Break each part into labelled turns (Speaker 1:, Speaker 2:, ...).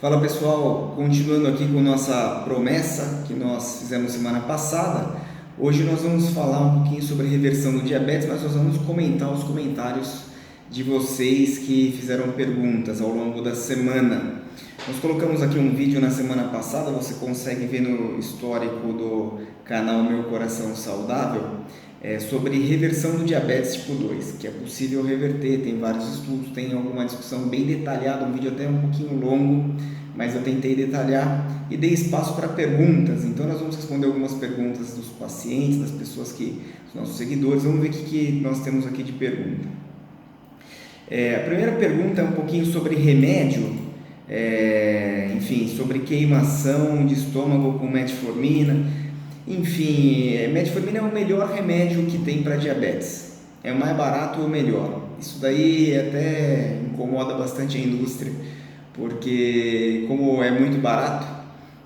Speaker 1: Fala pessoal, continuando aqui com nossa promessa que nós fizemos semana passada, hoje nós vamos falar um pouquinho sobre reversão do diabetes, mas nós vamos comentar os comentários de vocês que fizeram perguntas ao longo da semana. Nós colocamos aqui um vídeo na semana passada, você consegue ver no histórico do canal Meu Coração Saudável, sobre reversão do diabetes tipo 2, que é possível reverter, tem vários estudos, tem alguma discussão bem detalhada, um vídeo até um pouquinho longo, mas eu tentei detalhar e dei espaço para perguntas, então nós vamos responder algumas perguntas dos pacientes, das pessoas dos nossos seguidores. Vamos ver o que nós temos aqui de pergunta. A primeira pergunta é um pouquinho sobre remédio, sobre queimação de estômago com metformina. Enfim, metformina é o melhor remédio que tem para diabetes, é o mais barato e o melhor. Isso daí até incomoda bastante a indústria, porque como é muito barato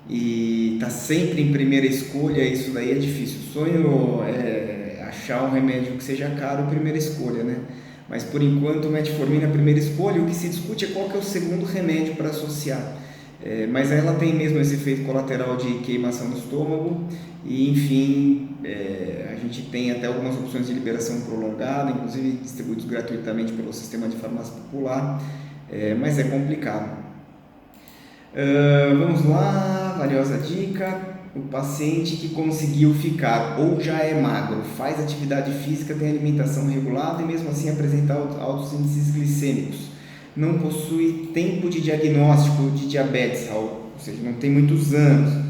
Speaker 1: e está sempre em primeira escolha, isso daí é difícil. O sonho é achar um remédio que seja caro, primeira escolha, né? Mas por enquanto metformina é a primeira escolha. O que se discute é qual que é o segundo remédio para associar. Mas ela tem mesmo esse efeito colateral de queimação do estômago e enfim, a gente tem até algumas opções de liberação prolongada, inclusive distribuídos gratuitamente pelo sistema de farmácia popular, mas é complicado. Vamos lá, valiosa dica. O paciente que conseguiu ficar ou já é magro, faz atividade física, tem alimentação regulada e mesmo assim apresenta altos índices glicêmicos, não possui tempo de diagnóstico de diabetes, ou seja, não tem muitos anos.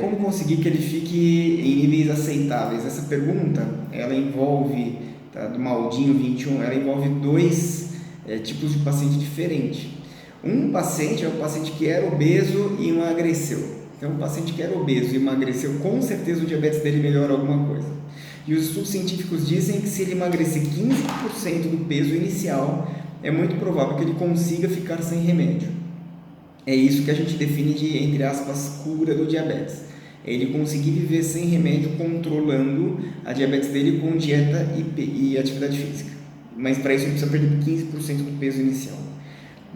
Speaker 1: Como conseguir que ele fique em níveis aceitáveis? Essa pergunta, ela envolve, do Maldinho 21, ela envolve dois tipos de paciente diferentes. Um paciente é o paciente que era obeso e emagreceu. Então, o paciente que era obeso e emagreceu, com certeza o diabetes dele melhora alguma coisa. E os estudos científicos dizem que se ele emagrecer 15% do peso inicial, é muito provável que ele consiga ficar sem remédio. É isso que a gente define de, entre aspas, cura do diabetes. É ele conseguir viver sem remédio, controlando a diabetes dele com dieta e atividade física. Mas para isso ele precisa perder 15% do peso inicial.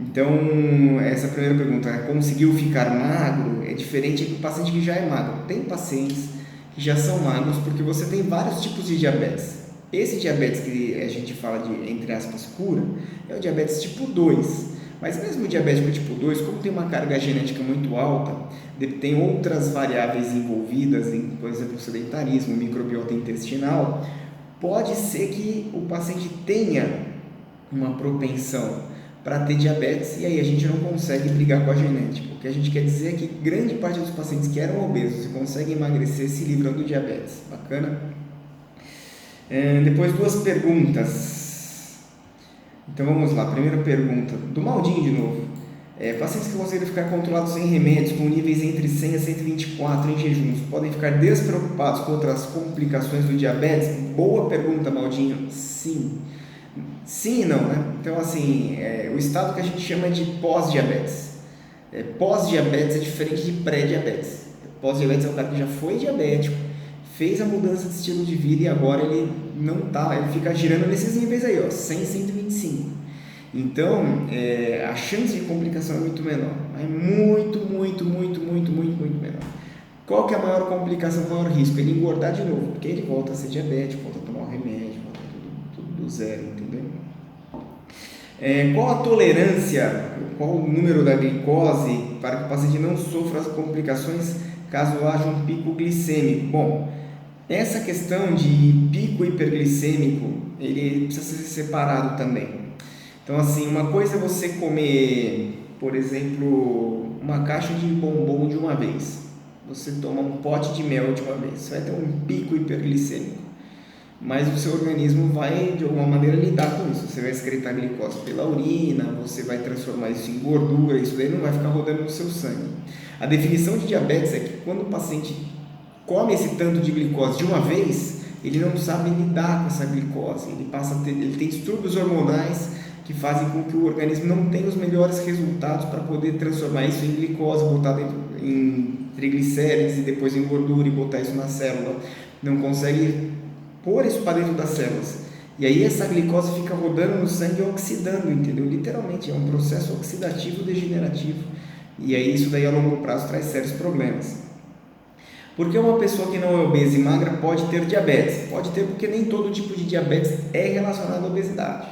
Speaker 1: Então, essa primeira pergunta, conseguiu ficar magro? É diferente do paciente que já é magro. Tem pacientes que já são magros porque você tem vários tipos de diabetes. Esse diabetes que a gente fala de, entre aspas, cura, é o diabetes tipo 2. Mas mesmo o diabético tipo 2, como tem uma carga genética muito alta, tem outras variáveis envolvidas, por exemplo, o sedentarismo, microbiota intestinal, pode ser que o paciente tenha uma propensão para ter diabetes e aí a gente não consegue brigar com a genética. O que a gente quer dizer é que grande parte dos pacientes que eram obesos e conseguem emagrecer se livram do diabetes. Bacana? Depois duas perguntas. Então vamos lá, primeira pergunta do Maldinho de novo. Pacientes que conseguem ficar controlados sem remédios com níveis entre 100 a 124 em jejuns podem ficar despreocupados com outras complicações do diabetes? Boa pergunta, Maldinho. Sim. Sim e não, né? Então assim, o estado que a gente chama de pós-diabetes. Pós-diabetes é diferente de pré-diabetes. Pós-diabetes é o cara que já foi diabético, fez a mudança de estilo de vida e agora ele não tá, ele fica girando nesses níveis aí, ó, 100, 125. Então, a chance de complicação é muito menor, é muito menor. Qual que é a maior complicação, o maior risco? Ele engordar de novo, porque ele volta a ser diabético, volta a tomar um remédio, volta tudo do zero, entendeu? Qual a tolerância, qual o número da glicose para que o paciente não sofra as complicações caso haja um pico glicêmico? Bom, essa questão de pico hiperglicêmico, ele precisa ser separado também. Então, assim, uma coisa é você comer, por exemplo, uma caixa de bombom de uma vez. Você toma um pote de mel de uma vez, você vai ter um pico hiperglicêmico. Mas o seu organismo vai, de alguma maneira, lidar com isso. Você vai excretar glicose pela urina, você vai transformar isso em gordura, isso daí não vai ficar rodando no seu sangue. A definição de diabetes é que quando o paciente come esse tanto de glicose de uma vez, ele não sabe lidar com essa glicose, ele tem distúrbios hormonais que fazem com que o organismo não tenha os melhores resultados para poder transformar isso em glicose, botar dentro em triglicérides e depois em gordura e botar isso na célula. Não consegue pôr isso para dentro das células. E aí essa glicose fica rodando no sangue e oxidando, entendeu? Literalmente, é um processo oxidativo degenerativo e aí isso daí a longo prazo traz sérios problemas. Porque uma pessoa que não é obesa e magra pode ter diabetes? Pode ter, porque nem todo tipo de diabetes é relacionado à obesidade.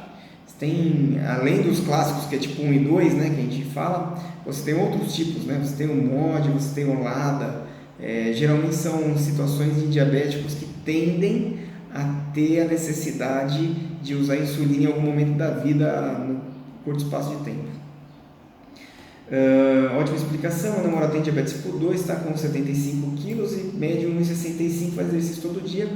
Speaker 1: Tem, além dos clássicos, que é tipo 1 e 2, né, que a gente fala, você tem outros tipos, né? Você tem o MOD, você tem o LADA. Geralmente são situações de diabéticos que tendem a ter a necessidade de usar insulina em algum momento da vida, no curto espaço de tempo. Ótima explicação. A namorada tem diabetes tipo 2, está com 75 quilos e mede 1,65, faz exercício todo dia,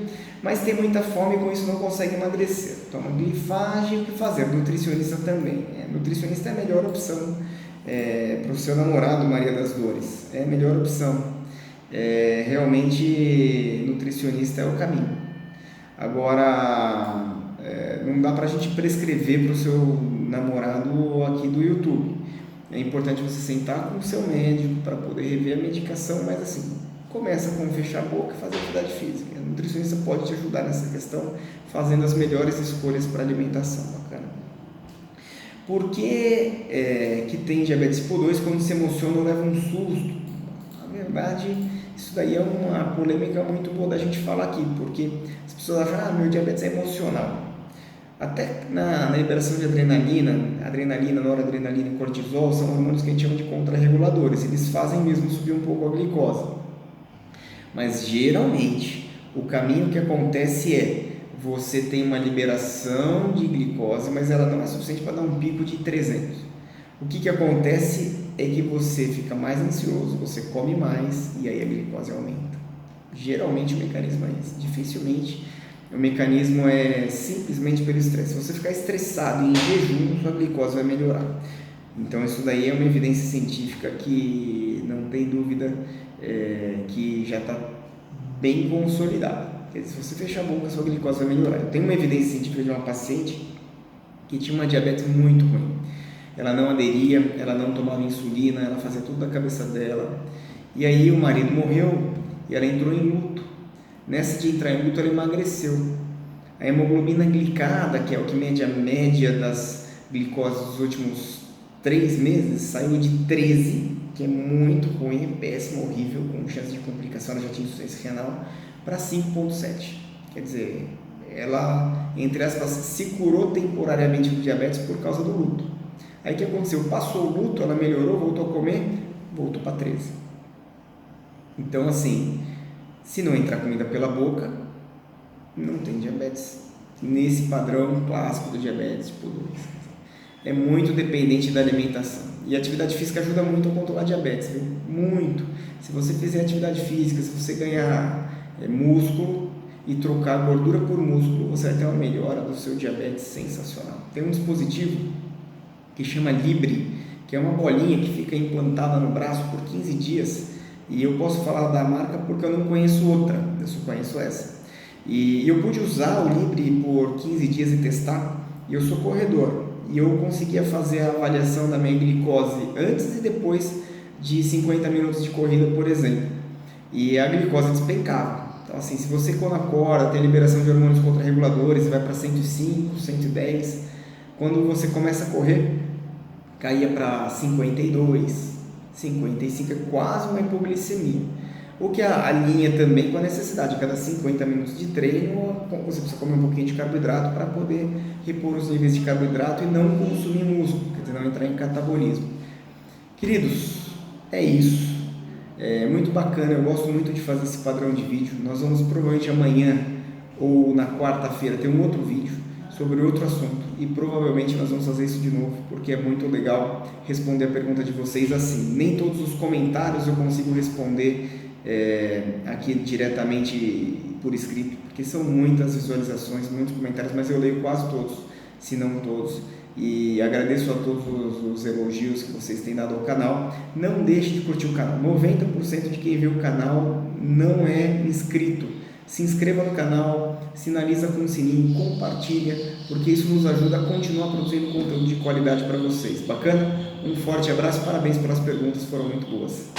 Speaker 1: mas tem muita fome e com isso não consegue emagrecer. Toma glifagem, o que fazer? Nutricionista também. Nutricionista é a melhor opção para o seu namorado, Maria das Dores. É a melhor opção. Realmente, nutricionista é o caminho. Agora, não dá para a gente prescrever para o seu namorado aqui do YouTube. É importante você sentar com o seu médico para poder rever a medicação, mas assim, começa com fechar a boca e fazer atividade física. A nutricionista pode te ajudar nessa questão, fazendo as melhores escolhas para alimentação. Bacana. Por que que tem diabetes tipo 2 quando se emociona ou leva um susto? Na verdade, isso daí é uma polêmica muito boa da gente falar aqui, porque as pessoas acham, meu diabetes é emocional. Até na liberação de adrenalina, noradrenalina e cortisol são hormônios que a gente chama de contrarreguladores. Eles fazem mesmo subir um pouco a glicose. Mas geralmente o caminho que acontece é você tem uma liberação de glicose, mas ela não é suficiente para dar um pico de 300. O que acontece é que você fica mais ansioso, você come mais e aí a glicose aumenta. Geralmente o mecanismo é esse. Dificilmente o mecanismo é simplesmente pelo estresse. Se você ficar estressado em jejum, sua glicose vai melhorar. Então isso daí é uma evidência científica que não tem dúvida, que já está bem consolidada. Quer dizer, se você fechar a boca, sua glicose vai melhorar. Eu tenho uma evidência científica de uma paciente que tinha uma diabetes muito ruim. Ela não aderia, ela não tomava insulina, ela fazia tudo da cabeça dela. E aí o marido morreu e ela entrou em luto. Nessa de entrar em luto, ela emagreceu. A hemoglobina glicada, que é o que mede a média das glicoses dos últimos 3 meses, saiu de 13, que é muito ruim, é péssimo, horrível, com chance de complicação, ela já tinha insuficiência renal, para 5,7. Quer dizer, ela, entre aspas, se curou temporariamente do diabetes por causa do luto. Aí o que aconteceu? Passou o luto, ela melhorou, voltou a comer, voltou para 13. Então, assim, se não entrar comida pela boca, não tem diabetes. Nesse padrão clássico do diabetes tipo 2. É muito dependente da alimentação. E a atividade física ajuda muito a controlar diabetes, viu? Muito. Se você fizer atividade física, se você ganhar músculo e trocar gordura por músculo, você vai ter uma melhora do seu diabetes sensacional. Tem um dispositivo que chama Libre, que é uma bolinha que fica implantada no braço por 15 dias. E eu posso falar da marca porque eu não conheço outra, eu só conheço essa. E eu pude usar o Libre por 15 dias e testar, e eu sou corredor. E eu conseguia fazer a avaliação da minha glicose antes e depois de 50 minutos de corrida, por exemplo. E a glicose despencava. Então, assim, se você quando acorda tem liberação de hormônios contrarreguladores, vai para 105, 110, quando você começa a correr, caía para 52, 55, é quase uma hipoglicemia. O que alinha também com a necessidade, cada 50 minutos de treino, você precisa comer um pouquinho de carboidrato para poder repor os níveis de carboidrato e não consumir músculo, quer dizer, não entrar em catabolismo. Queridos, é isso. É muito bacana, eu gosto muito de fazer esse padrão de vídeo. Nós vamos provavelmente amanhã ou na quarta-feira ter um outro vídeo sobre outro assunto e provavelmente nós vamos fazer isso de novo porque é muito legal responder a pergunta de vocês assim. Nem todos os comentários eu consigo responder aqui diretamente por escrito, porque são muitas visualizações, muitos comentários, mas eu leio quase todos, se não todos, e agradeço a todos os elogios que vocês têm dado ao canal. Não deixe de curtir o canal. 90% de quem vê o canal não é inscrito. Se inscreva no canal, sinaliza com o sininho, compartilha, porque isso nos ajuda a continuar produzindo conteúdo de qualidade para vocês. Bacana? Um forte abraço, parabéns pelas perguntas, foram muito boas.